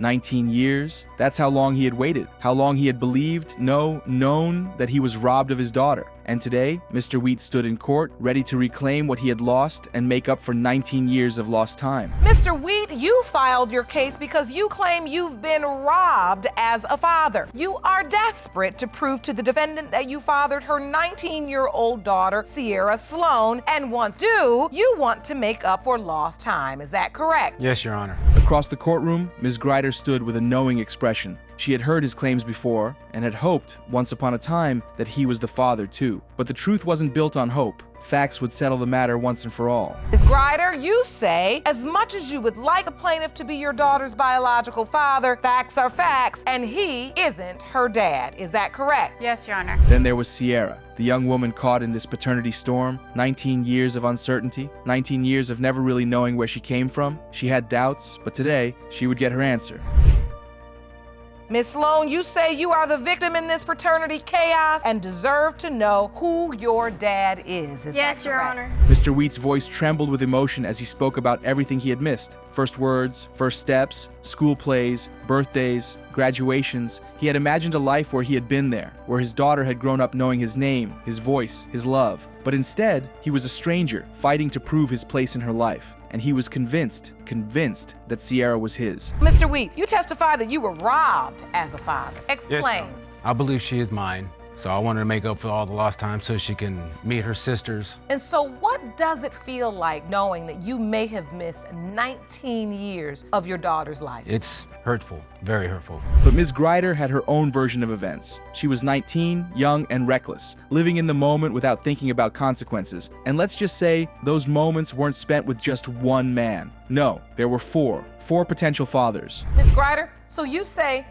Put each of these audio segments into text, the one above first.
19 years? That's how long he had waited, how long he had believed, known that he was robbed of his daughter. And today, Mr. Wheat stood in court, ready to reclaim what he had lost and make up for 19 years of lost time. Mr. Wheat, you filed your case because you claim you've been robbed as a father. You are desperate to prove to the defendant that you fathered her 19-year-old daughter, Sierra Sloan, and once you want to make up for lost time. Is that correct? Yes, Your Honor. Across the courtroom, Ms. Grider stood with a knowing expression. She had heard his claims before and had hoped, once upon a time, that he was the father too. But the truth wasn't built on hope. Facts would settle the matter once and for all. Ms. Grider, you say, as much as you would like the plaintiff to be your daughter's biological father, facts are facts, and he isn't her dad. Is that correct? Yes, Your Honor. Then there was Sierra, the young woman caught in this paternity storm. 19 years of uncertainty, 19 years of never really knowing where she came from. She had doubts, but today, she would get her answer. Ms. Sloan, you say you are the victim in this paternity chaos and deserve to know who your dad is. Yes, Your Honor. Mr. Wheat's voice trembled with emotion as he spoke about everything he had missed. First words, first steps, school plays, birthdays, graduations. He had imagined a life where he had been there, where his daughter had grown up knowing his name, his voice, his love. But instead, he was a stranger, fighting to prove his place in her life. And he was convinced that Sierra was his. Mr. Wheat, you testified that you were robbed as a father. Explain. Yes, Your Honor. I believe she is mine. So I want her to make up for all the lost time so she can meet her sisters. And so what does it feel like knowing that you may have missed 19 years of your daughter's life? It's hurtful, very hurtful. But Ms. Grider had her own version of events. She was 19, young, and reckless, living in the moment without thinking about consequences. And let's just say those moments weren't spent with just one man. No, there were four potential fathers. Ms. Grider, so you say,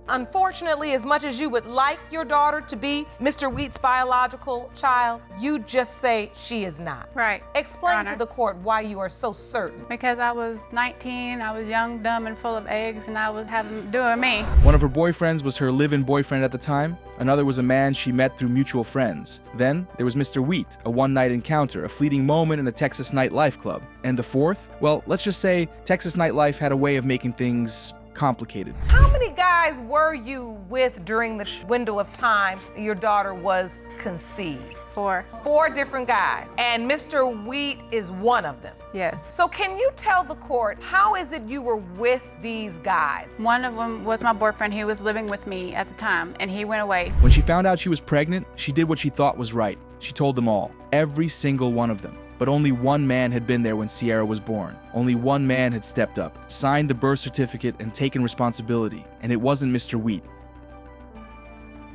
unfortunately, as much as you would like your daughter to be Mr. Wheat's biological child, you just say she is not. Right. Explain Your Honor. to the court why you are so certain. Because I was 19, I was young, dumb, and full of eggs, and I was doing me. One of her boyfriends was her live-in boyfriend at the time. Another was a man she met through mutual friends. Then there was Mr. Wheat, a one-night encounter, a fleeting moment in a Texas nightlife club. And the fourth? Well, let's just say Texas nightlife had a way of making things complicated. How many guys were you with during the window of time your daughter was conceived? 4. 4 different guys, and Mr. Wheat is one of them. Yes. So can you tell the court, how is it you were with these guys? One of them was my boyfriend. He was living with me at the time, and he went away. When she found out she was pregnant, she did what she thought was right. She told them all, every single one of them. But only one man had been there when Sierra was born. Only one man had stepped up, signed the birth certificate, and taken responsibility. And it wasn't Mr. Wheat.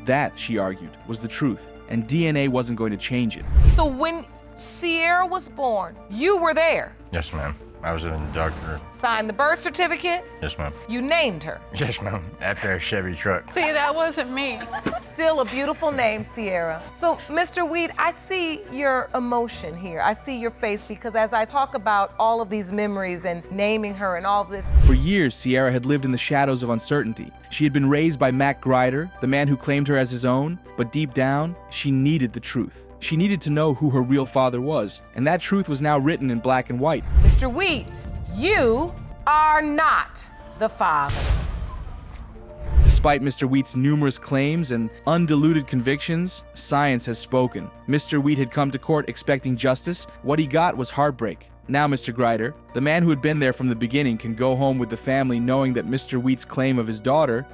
That, she argued, was the truth, and DNA wasn't going to change it. So when Sierra was born, you were there. Yes, ma'am. I was in the doctor. Signed the birth certificate. Yes, ma'am. You named her. Yes, ma'am. After a Chevy truck. See, that wasn't me. Still a beautiful name, Sierra. So, Mr. Wheat, I see your emotion here. I see your face, because as I talk about all of these memories and naming her and all of this. For years, Sierra had lived in the shadows of uncertainty. She had been raised by Mac Grider, the man who claimed her as his own, but deep down, she needed the truth. She needed to know who her real father was, and that truth was now written in black and white. Mr. Wheat, you are not the father. Despite Mr. Wheat's numerous claims and undiluted convictions, science has spoken. Mr. Wheat had come to court expecting justice. What he got was heartbreak. Now, Mr. Grider, the man who had been there from the beginning, can go home with the family knowing that Mr. Wheat's claim of his daughter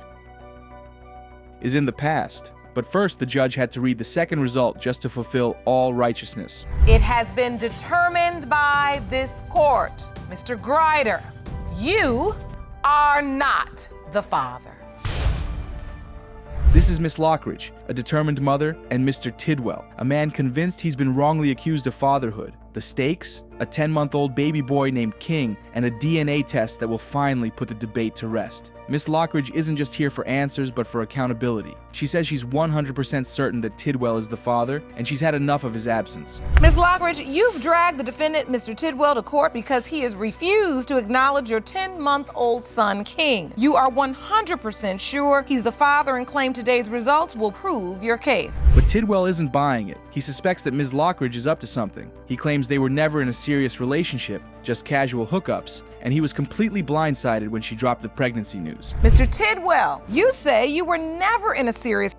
is in the past. But first, the judge had to read the second result just to fulfill all righteousness. It has been determined by this court, Mr. Grider, you are not the father. This is Miss Lockridge, a determined mother, and Mr. Tidwell, a man convinced he's been wrongly accused of fatherhood. The stakes? A 10-month-old baby boy named King, and a DNA test that will finally put the debate to rest. Miss Lockridge isn't just here for answers, but for accountability. She says she's 100% certain that Tidwell is the father, and she's had enough of his absence. Ms. Lockridge, you've dragged the defendant, Mr. Tidwell, to court because he has refused to acknowledge your 10-month-old son, King. You are 100% sure he's the father and claim today's results will prove your case. But Tidwell isn't buying it. He suspects that Ms. Lockridge is up to something. He claims they were never in a serious relationship, just casual hookups, and he was completely blindsided when she dropped the pregnancy news. Mr. Tidwell, you say you were never in a serious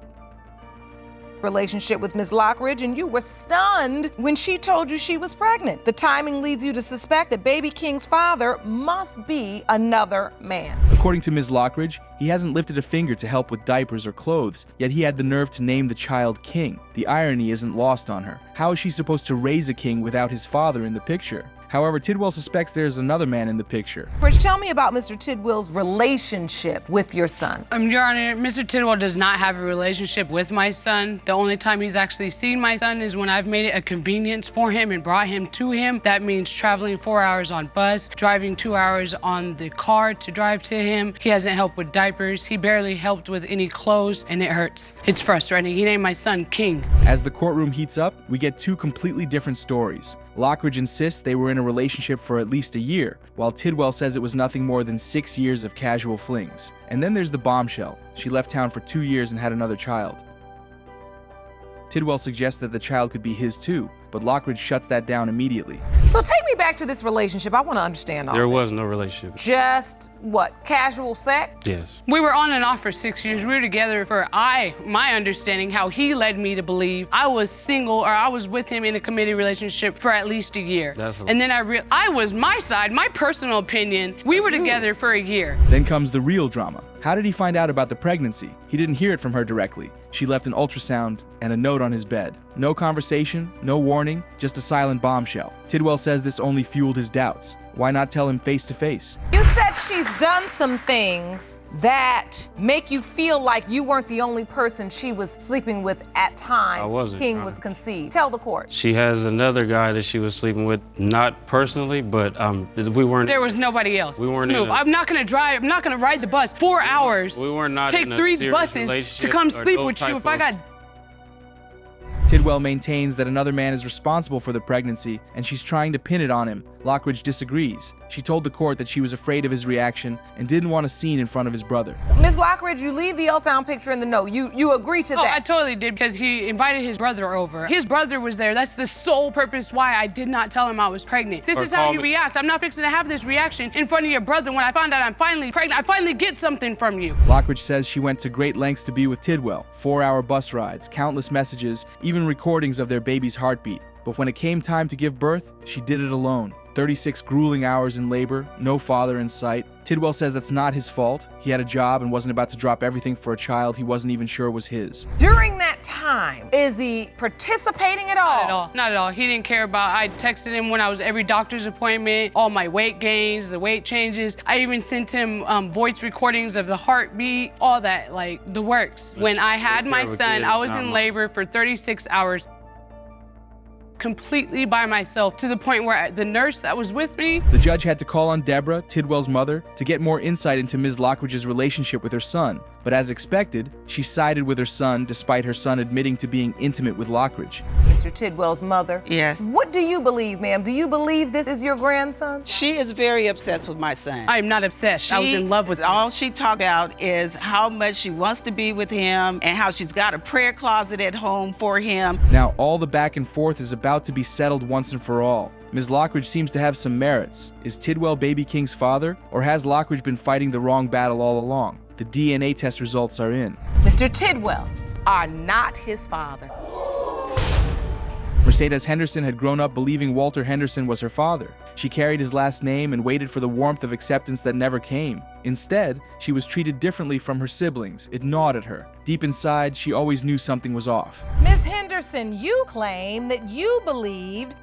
relationship with Ms. Lockridge, and you were stunned when she told you she was pregnant. The timing leads you to suspect that baby King's father must be another man. According to Ms. Lockridge, he hasn't lifted a finger to help with diapers or clothes, yet he had the nerve to name the child King. The irony isn't lost on her. How is she supposed to raise a king without his father in the picture? However, Tidwell suspects there's another man in the picture. Rich, tell me about Mr. Tidwell's relationship with your son. Your Honor, Mr. Tidwell does not have a relationship with my son. The only time he's actually seen my son is when I've made it a convenience for him and brought him to him. That means traveling 4 hours on bus, driving 2 hours on the car to drive to him. He hasn't helped with diapers. He barely helped with any clothes, and it hurts. It's frustrating. He named my son King. As the courtroom heats up, we get two completely different stories. Lockridge insists they were in a relationship for at least a year, while Tidwell says it was nothing more than 6 years of casual flings. And then there's the bombshell. She left town for 2 years and had another child. Tidwell suggests that the child could be his too, but Lockridge shuts that down immediately. So take me back to this relationship. I want to understand all There this. was no relationship. Just what? Casual sex? Yes. We were on and off for 6 years. We were together for my understanding, how he led me to believe I was single or I was with him in a committed relationship for at least a year. And then I was my side, my personal opinion. We were together for a year. Then comes the real drama. How did he find out about the pregnancy? He didn't hear it from her directly. She left an ultrasound and a note on his bed. No conversation, no warning, just a silent bombshell. Tidwell says this only fueled his doubts. Why not tell him face to face? You said she's done some things that make you feel like you weren't the only person she was sleeping with at time I wasn't, King Your was Honor. conceived. Tell the court. She has another guy that she was sleeping with, not personally, but we weren't. There was nobody else. We weren't in Snoop, a- I'm not gonna drive, I'm not gonna ride the bus 4 hours. We were not Take in a 3 serious buses to relationship come or sleep no with you type if I of- got Tidwell maintains that another man is responsible for the pregnancy, and she's trying to pin it on him. Lockridge disagrees. She told the court that she was afraid of his reaction and didn't want a scene in front of his brother. Ms. Lockridge, you leave the ultrasound picture in the note. You agree to Oh, I that? totally did because he invited his brother over. His brother was there. That's the sole purpose why I did not tell him I was pregnant. This Or is how call you me- react. I'm not fixing to have this reaction in front of your brother when I find out I'm finally pregnant. I finally get something from you. Lockridge says she went to great lengths to be with Tidwell. 4-hour bus rides, countless messages, even recordings of their baby's heartbeat. But when it came time to give birth, she did it alone. 36 grueling hours in labor, no father in sight. Tidwell says that's not his fault. He had a job and wasn't about to drop everything for a child he wasn't even sure was his. During that time, is he participating at all? Not at all. Not at all. He didn't care about. I texted him when I was every doctor's appointment, all my weight gains, the weight changes. I even sent him voice recordings of the heartbeat, all that, like the works. When I had my care of a son, kid I is was not in much. labor for 36 hours. Completely by myself to the point where the nurse that was with me. The judge had to call on Deborah, Tidwell's mother, to get more insight into Ms. Lockridge's relationship with her son. But as expected, she sided with her son despite her son admitting to being intimate with Lockridge. Mr. Tidwell's mother. Yes. What do you believe, ma'am? Do you believe this is your grandson? She is very obsessed with my son. I am not obsessed. I was in love with him. All she talked about is how much she wants to be with him and how she's got a prayer closet at home for him. Now, all the back and forth is about to be settled once and for all. Ms. Lockridge seems to have some merits. Is Tidwell baby King's father, or has Lockridge been fighting the wrong battle all along? The DNA test results are in. Mr. Tidwell are not his father. Mercedes Henderson had grown up believing Walter Henderson was her father. She carried his last name and waited for the warmth of acceptance that never came. Instead, she was treated differently from her siblings. It gnawed at her. Deep inside, she always knew something was off. Ms. Henderson, you claim that you believed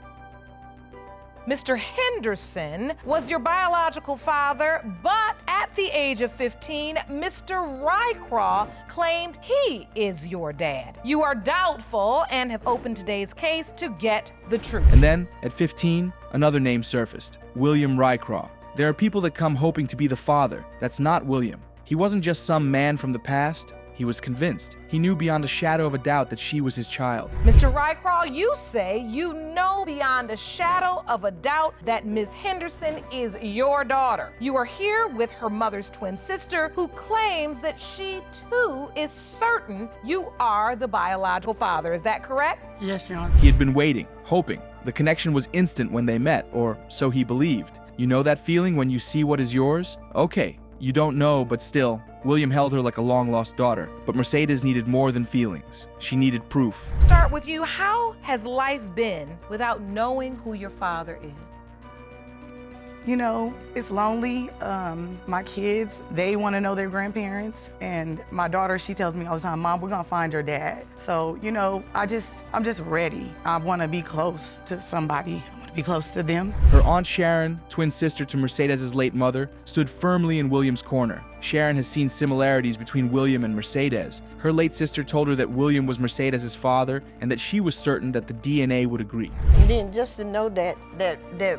Mr. Henderson was your biological father, but at the age of 15, Mr. Rycraw claimed he is your dad. You are doubtful and have opened today's case to get the truth. And then, at 15, another name surfaced, William Rycraw. There are people that come hoping to be the father. That's not William. He wasn't just some man from the past. He was convinced. He knew beyond a shadow of a doubt that she was his child. Mr. Rycraw, you say you know beyond a shadow of a doubt that Ms. Henderson is your daughter. You are here with her mother's twin sister who claims that she too is certain you are the biological father. Is that correct? Yes, Your Honor. He had been waiting, hoping. The connection was instant when they met, or so he believed. You know that feeling when you see what is yours? Okay, you don't know, but still, William held her like a long-lost daughter. But Mercedes needed more than feelings. She needed proof. Start with you. How has life been without knowing who your father is? You know, it's lonely. My kids, they want to know their grandparents. And my daughter, she tells me all the time, Mom, we're gonna find your dad. So, you know, I'm just ready. I want to be close to somebody. I want to be close to them. Her Aunt Sharon, twin sister to Mercedes' late mother, stood firmly in William's corner. Sharon has seen similarities between William and Mercedes. Her late sister told her that William was Mercedes' father and that she was certain that the DNA would agree. And then just to know that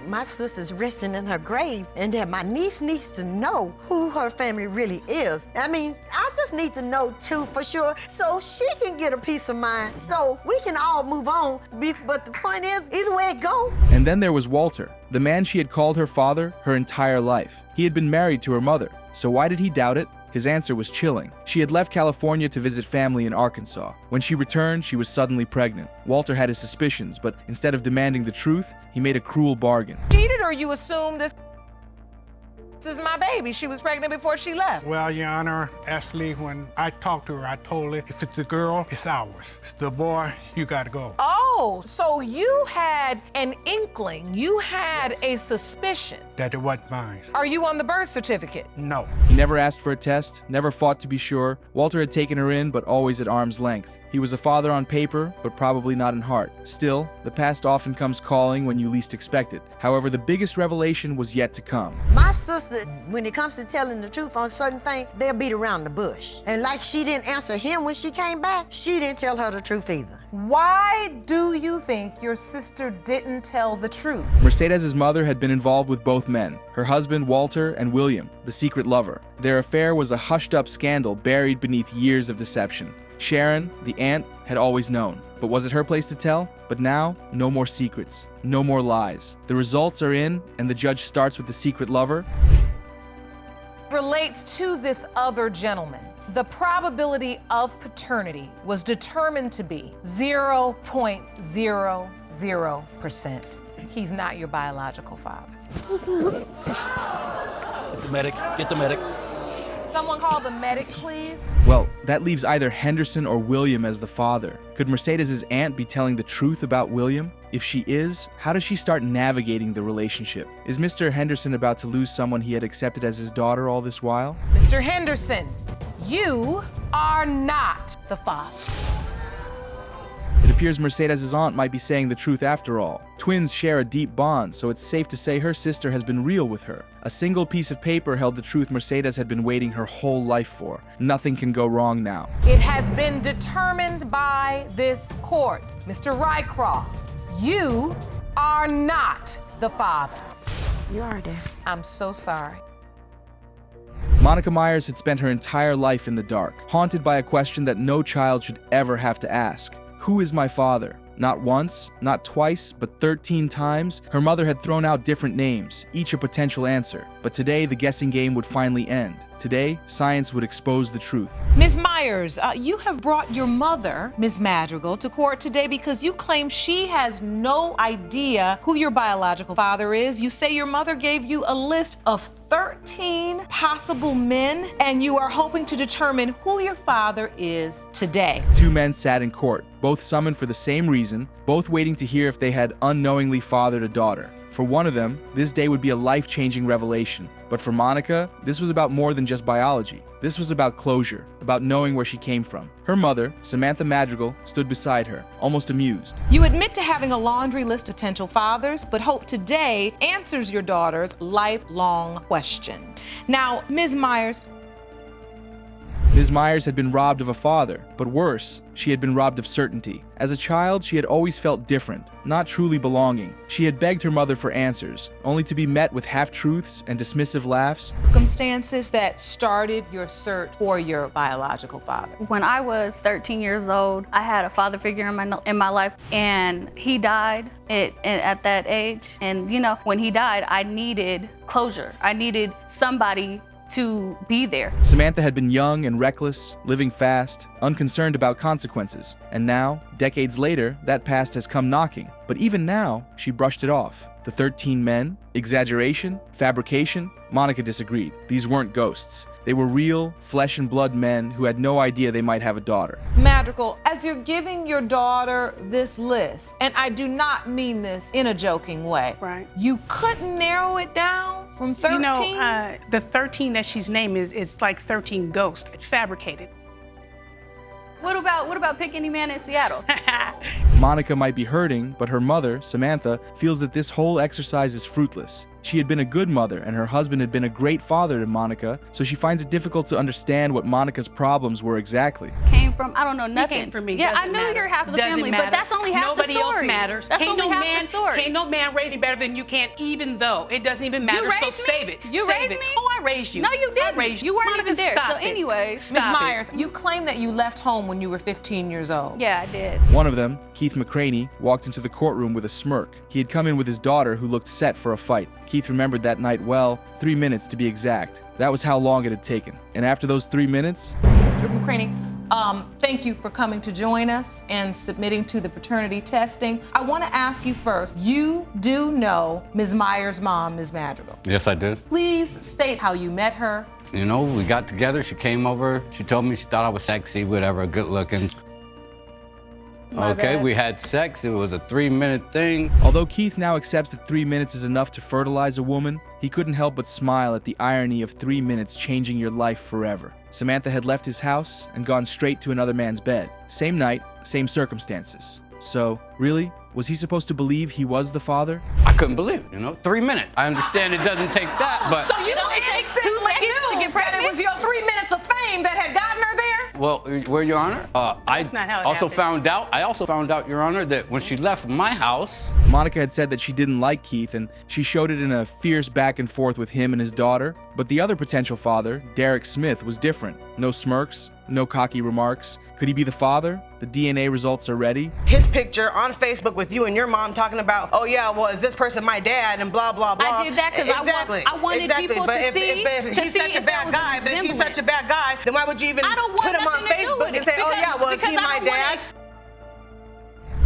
my sister's resting in her grave and that my niece needs to know who her family really is. I mean, I just need to know too for sure so she can get a peace of mind so we can all move on. But the point is, either way it go. And then there was Walter, the man she had called her father her entire life. He had been married to her mother. So why did he doubt it? His answer was chilling. She had left California to visit family in Arkansas. When she returned, she was suddenly pregnant. Walter had his suspicions, but instead of demanding the truth, he made a cruel bargain. Cheated, or you assume this is my baby? She was pregnant before she left. Well, Your Honor, actually, when I talked to her, I told her, if it's the girl, it's ours. If it's the boy, you gotta go. Oh, so you had an inkling, you had a suspicion. That it wasn't mine. Are you on the birth certificate? No. He never asked for a test, never fought to be sure. Walter had taken her in, but always at arm's length. He was a father on paper, but probably not in heart. Still, the past often comes calling when you least expect it. However, the biggest revelation was yet to come. My sister, when it comes to telling the truth on certain things, they'll beat around the bush. And like she didn't answer him when she came back, she didn't tell her the truth either. Why do you think your sister didn't tell the truth? Mercedes' mother had been involved with both men, her husband Walter and William, the secret lover. Their affair was a hushed-up scandal buried beneath years of deception. Sharon, the aunt, had always known. But was it her place to tell? But now, no more secrets, no more lies. The results are in, and the judge starts with the secret lover. Relates to this other gentleman. The probability of paternity was determined to be 0.00%. He's not your biological father. Get the medic, get the medic. Someone call the medic, please. Well, that leaves either Henderson or William as the father. Could Mercedes' aunt be telling the truth about William? If she is, how does she start navigating the relationship? Is Mr. Henderson about to lose someone he had accepted as his daughter all this while? Mr. Henderson, you are not the father. It appears Mercedes' aunt might be saying the truth after all. Twins share a deep bond, so it's safe to say her sister has been real with her. A single piece of paper held the truth Mercedes had been waiting her whole life for. Nothing can go wrong now. It has been determined by this court. Mr. Rycroft, you are not the father. You are, Dad. I'm so sorry. Monica Myers had spent her entire life in the dark, haunted by a question that no child should ever have to ask. Who is my father? Not once, not twice, but 13 times, her mother had thrown out different names, each a potential answer. But today, the guessing game would finally end. Today, science would expose the truth. Ms. Myers, you have brought your mother, Ms. Madrigal, to court today because you claim she has no idea who your biological father is. You say your mother gave you a list of 13 possible men, and you are hoping to determine who your father is today. Two men sat in court, both summoned for the same reason, both waiting to hear if they had unknowingly fathered a daughter. For one of them, this day would be a life-changing revelation. But for Monica, this was about more than just biology. This was about closure, about knowing where she came from. Her mother, Samantha Madrigal, stood beside her, almost amused. You admit to having a laundry list of potential fathers, but hope today answers your daughter's lifelong question. Now, Ms. Myers, Ms. Myers had been robbed of a father, but worse, she had been robbed of certainty. As a child, she had always felt different, not truly belonging. She had begged her mother for answers, only to be met with half-truths and dismissive laughs. circumstances that started your search for your biological father. When I was 13 years old, I had a father figure in my life, and he died at that age. And you know, when he died, I needed closure. I needed somebody to be there. Samantha had been young and reckless, living fast, unconcerned about consequences. And now, decades later, that past has come knocking. But even now, she brushed it off. The 13 men, exaggeration, fabrication, Monica disagreed. These weren't ghosts. They were real, flesh and blood men who had no idea they might have a daughter. Madrigal, as you're giving your daughter this list, and I do not mean this in a joking way, right? You couldn't narrow it down from 13? You know, the 13 that she's named is like 13 ghosts, fabricated. What about Pick Any Man in Seattle? Monica might be hurting, but her mother, Samantha, feels that this whole exercise is fruitless. She had been a good mother, and her husband had been a great father to Monica, so she finds it difficult to understand what Monica's problems were exactly. Came from, I don't know, nothing. He came from me. Yeah, I Doesn't knew matter. you're half of the Doesn't family, matter. but that's only half Nobody the story. else matters. That's can't only no half man, the story. Can't no man raise me better than you can, even though it doesn't even matter. So raised me? save it. You save raised it. me? Oh, I raised you. No, you didn't. I raised you. You weren't Monica, even there. stop So it. anyway. Ms. Stop Myers, you claim that you left home when you were 15 years old. Yeah, I did. One of them, Keith McCraney, walked into the courtroom with a smirk. He had come in with his daughter who looked set for a fight. Keith remembered that night well, 3 minutes to be exact. That was how long it had taken. And after those 3 minutes... Mr. McCraney, thank you for coming to join us and submitting to the paternity testing. I want to ask you first, you do know Ms. Myers' mom, Ms. Madrigal. Yes, I did. Please state how you met her. You know, we got together, she came over, she told me she thought I was sexy, whatever, good looking. Okay, we had sex, it was a 3-minute thing. Although Keith now accepts that 3 minutes is enough to fertilize a woman, he couldn't help but smile at the irony of 3 minutes changing your life forever. Samantha had left his house and gone straight to another man's bed. Same night, same circumstances. So, really, was he supposed to believe he was the father? I couldn't believe it, 3 minutes. I understand it doesn't take that, but... So you don't take 2 seconds to get pregnant? It was your 3 minutes of fame that had gotten her there? Well, Your Honor, That's not how it I also found out, Your Honor, that when she left my house... Monica had said that she didn't like Keith, and she showed it in a fierce back and forth with him and his daughter. But the other potential father, Derek Smith, was different. No smirks, no cocky remarks. Could he be the father? The DNA results are ready. His picture on Facebook with you and your mom talking about, oh yeah, well, is this person my dad and blah, blah, blah. I did that because I wanted people but to see. If he's such a bad guy, then why would you even put him on Facebook and say, oh yeah, well, is he my dad?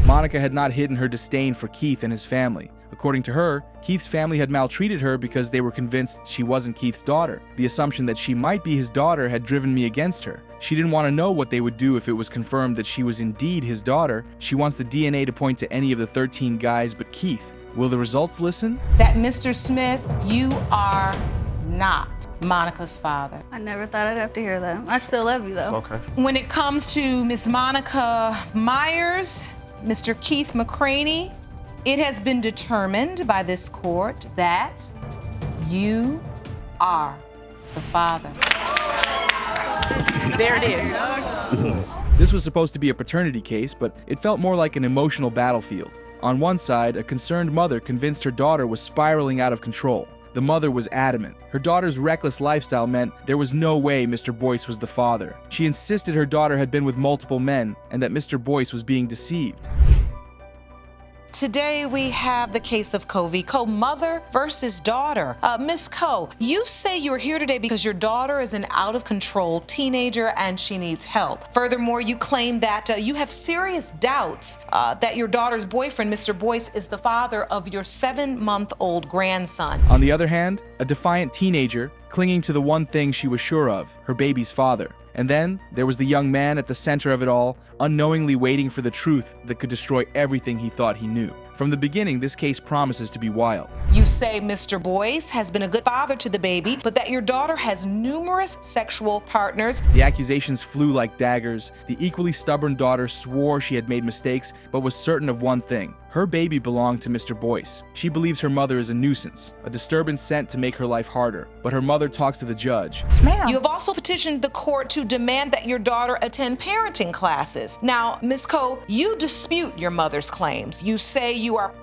Monica had not hidden her disdain for Keith and his family. According to her, Keith's family had maltreated her because they were convinced she wasn't Keith's daughter. The assumption that she might be his daughter had driven me against her. She didn't want to know what they would do if it was confirmed that she was indeed his daughter. She wants the DNA to point to any of the 13 guys but Keith. Will the results listen? That Mr. Smith, you are not Monica's father. I never thought I'd have to hear that. I still love you, though. It's okay. When it comes to Miss Monica Myers, Mr. Keith McCraney, it has been determined by this court that you are the father. There it is. This was supposed to be a paternity case, but it felt more like an emotional battlefield. On one side, a concerned mother convinced her daughter was spiraling out of control. The mother was adamant. Her daughter's reckless lifestyle meant there was no way Mr. Boyce was the father. She insisted her daughter had been with multiple men and that Mr. Boyce was being deceived. Today we have the case of Coe v. Coe, mother versus daughter. Miss Coe, you say you're here today because your daughter is an out-of-control teenager and she needs help. Furthermore, you claim that you have serious doubts that your daughter's boyfriend, Mr. Boyce, is the father of your 7-month-old grandson. On the other hand, a defiant teenager clinging to the one thing she was sure of, her baby's father. And then there was the young man at the center of it all, unknowingly waiting for the truth that could destroy everything he thought he knew. From the beginning, this case promises to be wild. You say Mr. Boyce has been a good father to the baby, but that your daughter has numerous sexual partners. The accusations flew like daggers. The equally stubborn daughter swore she had made mistakes, but was certain of one thing. Her baby belonged to Mr. Boyce. She believes her mother is a nuisance, a disturbance sent to make her life harder. But her mother talks to the judge. You have also petitioned the court to demand that your daughter attend parenting classes. Now, Ms. Coe, you dispute your mother's claims. You say you are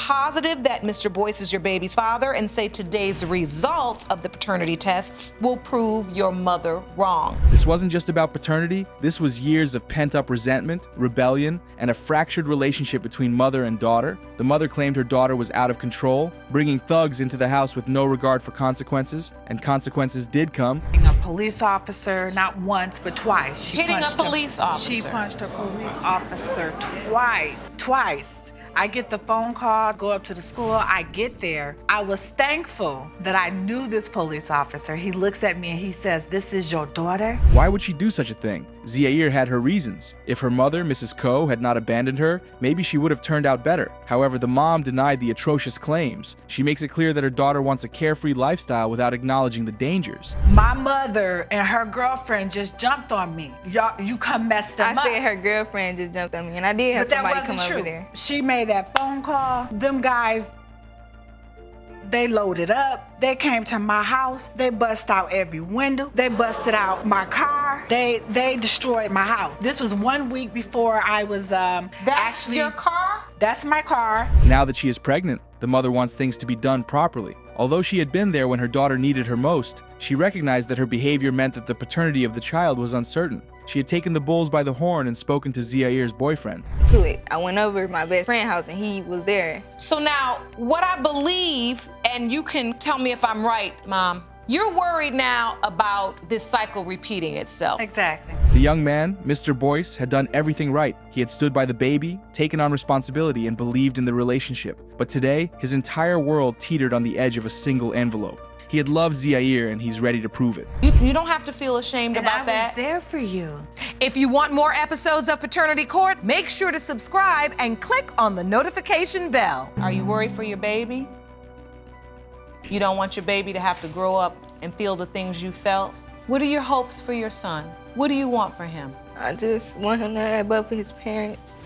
positive that Mr. Boyce is your baby's father and say today's result of the paternity test will prove your mother wrong. This wasn't just about paternity. This was years of pent-up resentment, rebellion, and a fractured relationship between mother and daughter. The mother claimed her daughter was out of control, bringing thugs into the house with no regard for consequences, and consequences did come. A police officer, not once, but twice. Hitting a police officer. She punched a police officer twice. I get the phone call, go up to the school, I get there. I was thankful that I knew this police officer. He looks at me and he says, "This is your daughter?" Why would she do such a thing? Ziair had her reasons. If her mother, Mrs. Coe, had not abandoned her, maybe she would have turned out better. However, the mom denied the atrocious claims. She makes it clear that her daughter wants a carefree lifestyle without acknowledging the dangers. My mother and her girlfriend just jumped on me. You come mess them up. I said her girlfriend just jumped on me, and I did have somebody come over there. She made that phone call. Them guys, they loaded up. They came to my house. They bust out every window. They busted out my car. They destroyed my house. This was 1 week before I was That's your car? That's my car. Now that she is pregnant, the mother wants things to be done properly. Although she had been there when her daughter needed her most, she recognized that her behavior meant that the paternity of the child was uncertain. She had taken the bulls by the horn and spoken to Ziair's boyfriend. I went over to my best friend's house and he was there. So now, what I believe, and you can tell me if I'm right, Mom, you're worried now about this cycle repeating itself. Exactly. The young man, Mr. Boyce, had done everything right. He had stood by the baby, taken on responsibility, and believed in the relationship. But today, his entire world teetered on the edge of a single envelope. He had loved Ziair, and he's ready to prove it. You don't have to feel ashamed about that. I was there for you. If you want more episodes of Paternity Court, make sure to subscribe and click on the notification bell. Are you worried for your baby? You don't want your baby to have to grow up and feel the things you felt? What are your hopes for your son? What do you want for him? I just want him to have both of his parents.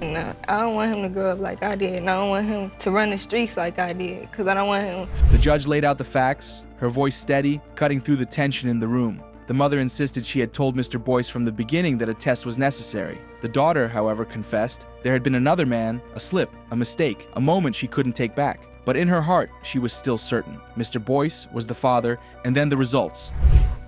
And I don't want him to grow up like I did, and I don't want him to run the streets like I did, because I don't want him. The judge laid out the facts, her voice steady, cutting through the tension in the room. The mother insisted she had told Mr. Boyce from the beginning that a test was necessary. The daughter, however, confessed there had been another man, a slip, a mistake, a moment she couldn't take back. But in her heart, she was still certain. Mr. Boyce was the father, and then the results.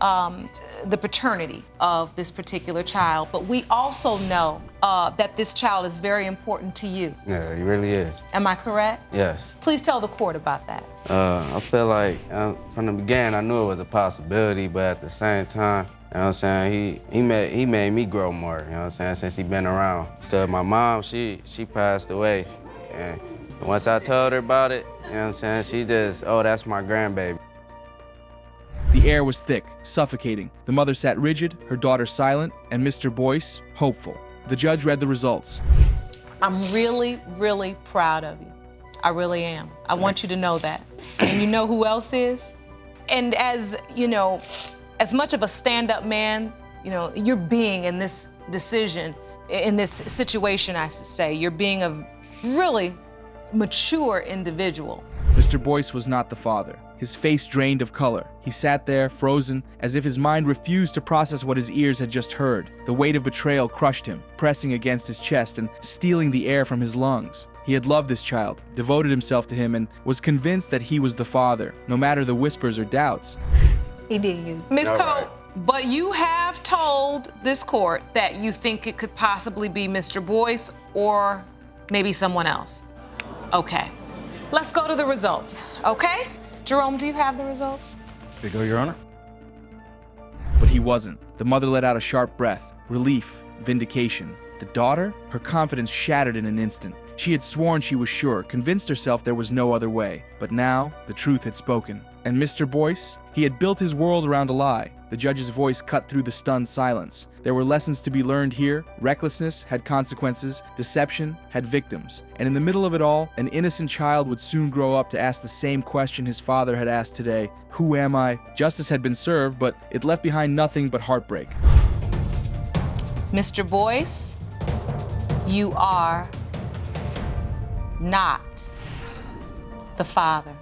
The paternity of this particular child, but we also know that this child is very important to you. Yeah, he really is. Am I correct? Yes. Please tell the court about that. I feel like from the beginning I knew it was a possibility, but at the same time, you know what I'm saying, he made me grow more, you know what I'm saying, since he been around. Because my mom, she passed away, and once I told her about it, you know what I'm saying, she just, oh, that's my grandbaby. The air was thick, suffocating. The mother sat rigid, her daughter silent, and Mr. Boyce hopeful. The judge read the results. I'm really, really proud of you. I really am. I want you to know that. And you know who else is? And as, you know, as much of a stand-up man, you know, you're being in this decision, in this situation, I should say, you're being a really mature individual. Mr. Boyce was not the father. His face drained of color. He sat there, frozen, as if his mind refused to process what his ears had just heard. The weight of betrayal crushed him, pressing against his chest and stealing the air from his lungs. He had loved this child, devoted himself to him, and was convinced that he was the father, no matter the whispers or doubts. He did you. Ms. Coe, but you have told this court that you think it could possibly be Mr. Boyce or maybe someone else. Okay. Let's go to the results, okay? Jerome, do you have the results? Here you go, Your Honor. But he wasn't. The mother let out a sharp breath. Relief, vindication. The daughter? Her confidence shattered in an instant. She had sworn she was sure, convinced herself there was no other way. But now, the truth had spoken. And Mr. Boyce? He had built his world around a lie. The judge's voice cut through the stunned silence. There were lessons to be learned here. Recklessness had consequences. Deception had victims. And in the middle of it all, an innocent child would soon grow up to ask the same question his father had asked today. Who am I? Justice had been served, but it left behind nothing but heartbreak. Mr. Boyce, you are not the father.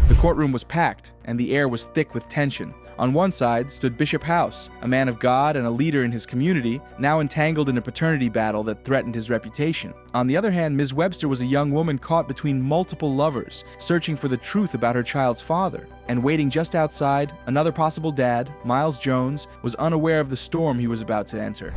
The courtroom was packed, and the air was thick with tension. On one side stood Bishop House, a man of God and a leader in his community, now entangled in a paternity battle that threatened his reputation. On the other hand, Ms. Webster was a young woman caught between multiple lovers, searching for the truth about her child's father. And waiting just outside, another possible dad, Miles Jones, was unaware of the storm he was about to enter.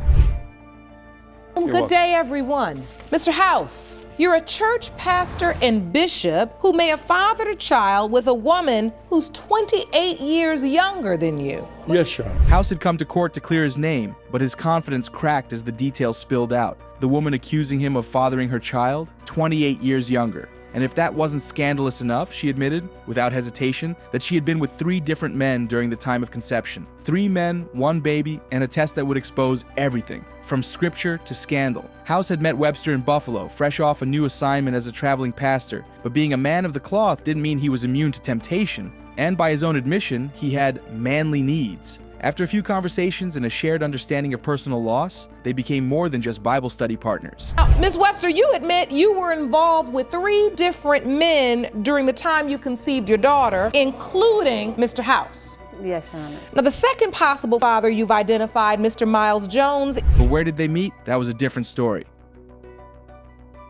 Good day, everyone. Mr. House, you're a church pastor and bishop who may have fathered a child with a woman who's 28 years younger than you. Yes, Sean. House had come to court to clear his name, but his confidence cracked as the details spilled out. The woman accusing him of fathering her child, 28 years younger. And if that wasn't scandalous enough, she admitted, without hesitation, that she had been with 3 different men during the time of conception. 3 men, 1 baby, and a test that would expose everything, from scripture to scandal. House had met Webster in Buffalo, fresh off a new assignment as a traveling pastor, but being a man of the cloth didn't mean he was immune to temptation. And by his own admission, he had manly needs. After a few conversations and a shared understanding of personal loss, they became more than just Bible study partners. Ms. Webster, you admit you were involved with 3 different men during the time you conceived your daughter, including Mr. House. Yes, Your Honor. Now, the second possible father you've identified, Mr. Miles Jones. But where did they meet? That was a different story.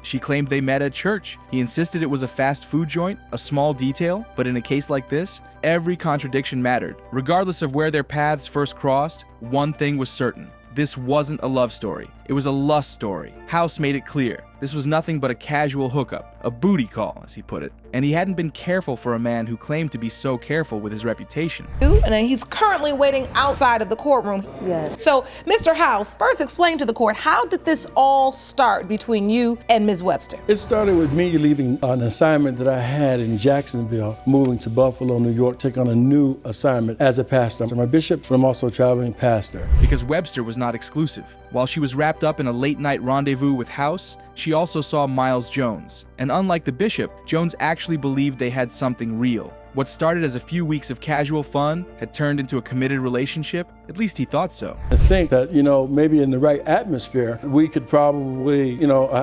She claimed they met at church. He insisted it was a fast food joint, a small detail, but in a case like this, every contradiction mattered. Regardless of where their paths first crossed, one thing was certain. This wasn't a love story. It was a lust story. House made it clear. This was nothing but a casual hookup, a booty call, as he put it. And he hadn't been careful for a man who claimed to be so careful with his reputation. And he's currently waiting outside of the courtroom. Yes. So, Mr. House, first explain to the court, how did this all start between you and Ms. Webster? It started with me leaving an assignment that I had in Jacksonville, moving to Buffalo, New York, taking on a new assignment as a pastor. I'm a bishop, but I'm also a traveling pastor. Because Webster was not exclusive. While she was wrapped up in a late-night rendezvous with House, she also saw Miles Jones. And unlike the bishop, Jones actually believed they had something real. What started as a few weeks of casual fun had turned into a committed relationship. At least he thought so. I think that, maybe in the right atmosphere, we could probably,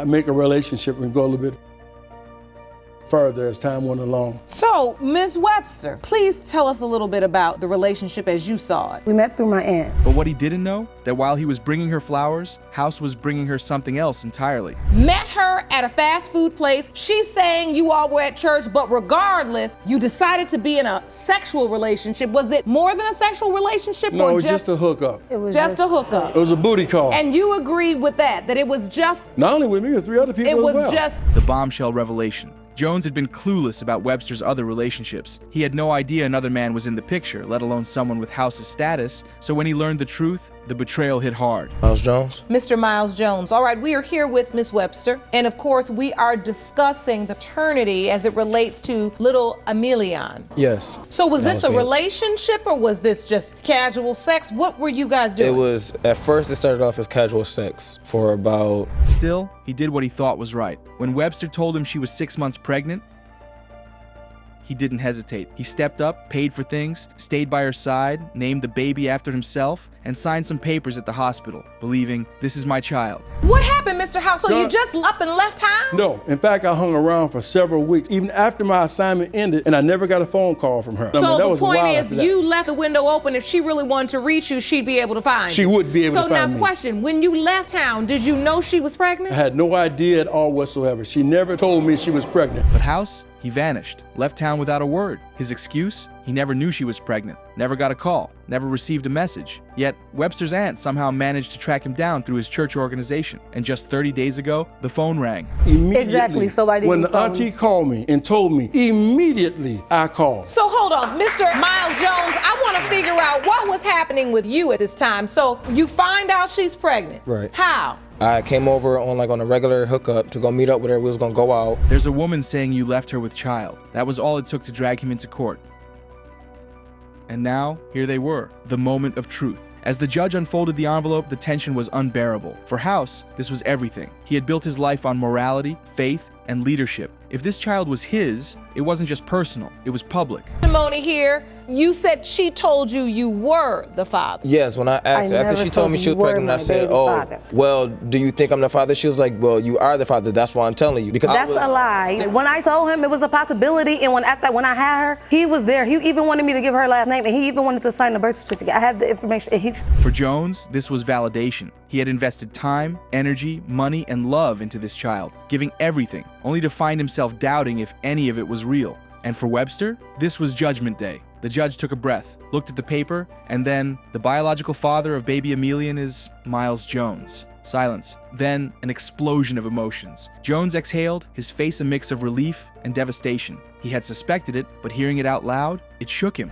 make a relationship and go a little bit further as time went along. So, Ms. Webster, please tell us a little bit about the relationship as you saw it. We met through my aunt. But what he didn't know, that while he was bringing her flowers, House was bringing her something else entirely. Met her at a fast food place. She's saying you all were at church, but regardless, you decided to be in a sexual relationship. Was it more than a sexual relationship? No, or it was just a hookup. It was just a hookup. It was a booty call. And you agreed with that it was just... Not only with me, but 3 other people as well. It was just... The bombshell revelation. Jones had been clueless about Webster's other relationships. He had no idea another man was in the picture, let alone someone with House's status. So when he learned the truth, the betrayal hit hard. Miles Jones? Mr. Miles Jones. All right, we are here with Ms. Webster. And of course, we are discussing the paternity as it relates to little Emilion. Yes. So was this a relationship or was this just casual sex? What were you guys doing? At first it started off as casual sex for about... Still, he did what he thought was right. When Webster told him she was 6 months pregnant, he didn't hesitate. He stepped up, paid for things, stayed by her side, named the baby after himself, and signed some papers at the hospital, believing, this is my child. What happened, Mr. House? So you just up and left town? No. In fact, I hung around for several weeks, even after my assignment ended, and I never got a phone call from her. So the point is, you left the window open. If she really wanted to reach you, she'd be able to find you. She would be able to find me. So now question, when you left town, did you know she was pregnant? I had no idea at all whatsoever. She never told me she was pregnant. But House, he vanished, left town without a word. His excuse? He never knew she was pregnant, never got a call, never received a message. Yet, Webster's aunt somehow managed to track him down through his church organization. And just 30 days ago, the phone rang. Immediately, exactly. So why didn't when the auntie called me and told me, immediately I called. So hold on, Mr. Miles Jones, I want to figure out what was happening with you at this time. So you find out she's pregnant. Right. How? I came over on a regular hookup to go meet up with her. We was gonna go out. There's a woman saying you left her with child. That was all it took to drag him into court. And now, here they were, the moment of truth. As the judge unfolded the envelope, the tension was unbearable. For House, this was everything. He had built his life on morality, faith, and leadership. If this child was his, it wasn't just personal, it was public. Testimony here, you said she told you you were the father. Yes, when I asked her, after she told me she was pregnant, I said, oh, well, do you think I'm the father? She was like, well, you are the father. That's why I'm telling you. Because that's a lie. When I told him it was a possibility, and when I had her, he was there. He even wanted me to give her last name, and he even wanted to sign the birth certificate. I have the information. For Jones, this was validation. He had invested time, energy, money, and love into this child, giving everything, only to find himself doubting if any of it was real. And for Webster, this was Judgment Day. The judge took a breath, looked at the paper, and then the biological father of baby Emelian is Miles Jones. Silence. Then an explosion of emotions. Jones exhaled, his face a mix of relief and devastation. He had suspected it, but hearing it out loud, it shook him.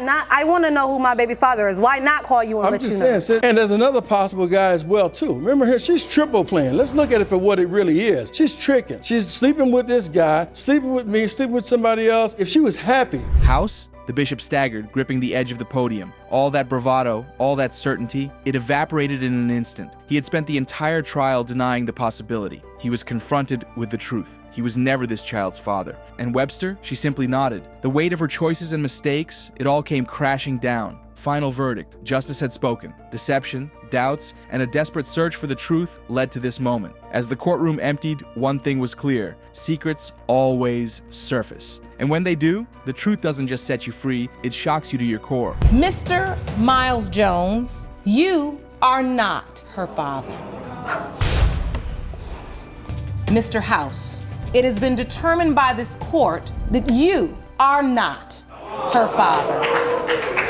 I want to know who my baby father is. Why not call you and let you know? I'm just saying, and there's another possible guy as well, too. Remember here, she's triple playing. Let's look at it for what it really is. She's tricking. She's sleeping with this guy, sleeping with me, sleeping with somebody else. If she was happy. House? The bishop staggered, gripping the edge of the podium. All that bravado, all that certainty, it evaporated in an instant. He had spent the entire trial denying the possibility. He was confronted with the truth. He was never this child's father. And Webster? She simply nodded. The weight of her choices and mistakes, it all came crashing down. Final verdict. Justice had spoken. Deception, doubts, and a desperate search for the truth led to this moment. As the courtroom emptied, one thing was clear. Secrets always surface. And when they do, the truth doesn't just set you free, it shocks you to your core. Mr. Miles Jones, you are not her father. Mr. House, it has been determined by this court that you are not her father.